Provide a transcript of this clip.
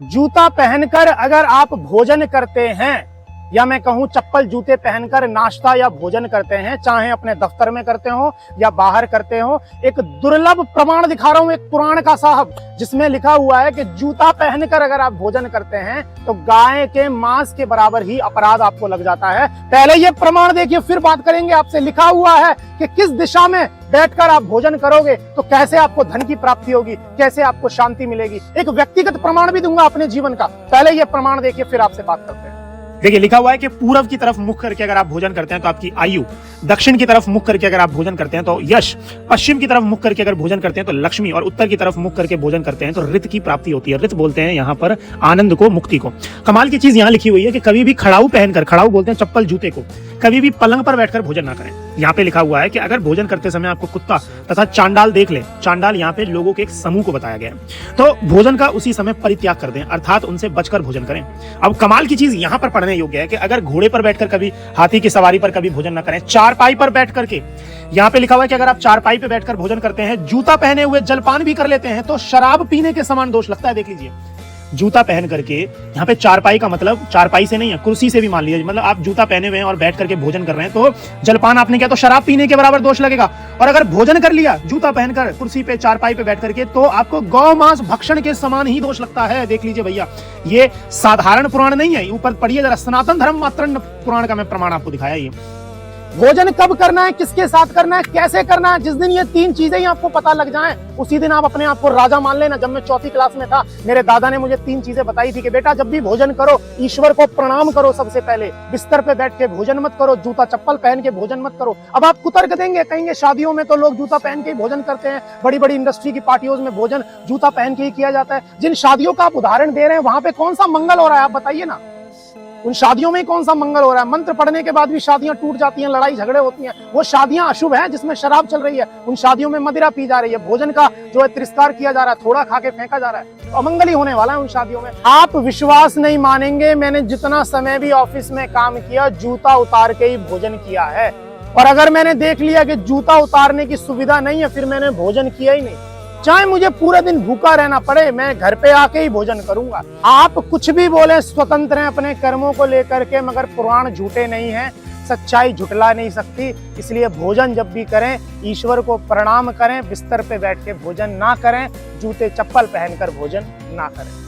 जूता पहनकर अगर आप भोजन करते हैं या मैं कहूं चप्पल जूते पहनकर नाश्ता या भोजन करते हैं, चाहे अपने दफ्तर में करते हो या बाहर करते हो, एक दुर्लभ प्रमाण दिखा रहा हूं एक पुराण का साहब, जिसमें लिखा हुआ है कि जूता पहनकर अगर आप भोजन करते हैं तो गाय के मांस के बराबर ही अपराध आपको लग जाता है। पहले ये प्रमाण देखिए, फिर बात करेंगे आपसे। लिखा हुआ है कि किस दिशा में बैठकर आप भोजन करोगे तो कैसे आपको धन की प्राप्ति होगी, कैसे आपको शांति मिलेगी। एक व्यक्तिगत प्रमाण भी दूंगा अपने जीवन का। पहले ये प्रमाण देखिए, फिर आपसे बात करते हैं। देखिए, लिखा हुआ है कि पूर्व की तरफ मुख करके अगर आप भोजन करते हैं तो आपकी आयु, दक्षिण की तरफ मुख करके अगर आप भोजन करते हैं तो यश, पश्चिम की तरफ मुख करके अगर भोजन करते हैं तो लक्ष्मी, और उत्तर की तरफ मुख करके भोजन करते हैं तो रित की प्राप्ति होती है। रित बोलते हैं यहाँ पर आनंद को, मुक्ति को। कमाल की चीज यहाँ लिखी हुई है कि कभी भी खड़ाऊ पहनकर, खड़ाऊ बोलते हैं चप्पल जूते को, कभी भी पलंग पर बैठकर भोजन ना करें। यहाँ पे लिखा हुआ है कि अगर भोजन करते समय आपको कुत्ता तथा चांडाल देख ले, चांडाल यहाँ पे लोगों के एक समूह को बताया गया है, तो भोजन का उसी समय परित्याग कर दें, अर्थात उनसे बचकर भोजन करें। अब कमाल की चीज यहाँ पर पढ़ने योग्य है कि अगर घोड़े पर बैठकर कभी, हाथी की सवारी पर कभी भोजन न करें, चारपाई पर बैठ करके, यहाँ पे लिखा हुआ है कि अगर आप चारपाई पे बैठकर भोजन करते हैं, जूता पहने हुए जलपान भी कर लेते हैं तो शराब पीने के समान दोष लगता है। देख लीजिए, जूता पहन करके, यहाँ पे चारपाई का मतलब चारपाई से नहीं है, कुर्सी से भी मान लीजिए, मतलब आप जूता पहने हुए हैं और बैठ करके भोजन कर रहे हैं तो जलपान आपने किया तो शराब पीने के बराबर दोष लगेगा। और अगर भोजन कर लिया जूता पहनकर कुर्सी पे, चारपाई पे बैठ करके, तो आपको गौ मांस भक्षण के समान ही दोष लगता है। देख लीजिए भैया, ये साधारण पुराण नहीं है, ऊपर पढ़िए जरा, सनातन धर्म मात्रंड पुराण का मैं प्रमाण आपको दिखाया। ये भोजन कब करना है, किसके साथ करना है, कैसे करना है, जिस दिन ये तीन चीजें ही आपको पता लग जाएं, उसी दिन आप अपने आप को राजा मान लेना। जब मैं चौथी क्लास में था, मेरे दादा ने मुझे तीन चीजें बताई थी कि बेटा जब भी भोजन करो, ईश्वर को प्रणाम करो सबसे पहले, बिस्तर पे बैठ के भोजन मत करो, जूता चप्पल पहन के भोजन मत करो। अब आप कुतर्क देंगे, कहेंगे शादियों में तो लोग जूता पहन के ही भोजन करते हैं, बड़ी बड़ी इंडस्ट्री की पार्टियों में भोजन जूता पहन के ही किया जाता है। जिन शादियों का आप उदाहरण दे रहे हैं वहां पे कौन सा मंगल हो रहा है, आप बताइए ना। उन शादियों में कौन सा मंगल हो रहा है? मंत्र पढ़ने के बाद भी शादियां टूट जाती हैं, लड़ाई झगड़े होती हैं। वो शादियां अशुभ हैं जिसमें शराब चल रही है, उन शादियों में मदिरा पी जा रही है, भोजन का जो है तिरस्कार किया जा रहा है, थोड़ा खा के फेंका जा रहा है, तो अमंगल ही होने वाला है उन शादियों में। आप विश्वास नहीं मानेंगे, मैंने जितना समय भी ऑफिस में काम किया, जूता उतार के ही भोजन किया है। और अगर मैंने देख लिया कि जूता उतारने की सुविधा नहीं है, फिर मैंने भोजन किया ही नहीं। चाहे मुझे पूरे दिन भूखा रहना पड़े, मैं घर पे आके ही भोजन करूंगा। आप कुछ भी बोले, स्वतंत्र हैं अपने कर्मों को लेकर के, मगर पुराण झूठे नहीं हैं, सच्चाई झुटला नहीं सकती। इसलिए भोजन जब भी करें, ईश्वर को प्रणाम करें, बिस्तर पे बैठ के भोजन ना करें, जूते चप्पल पहनकर भोजन ना करें।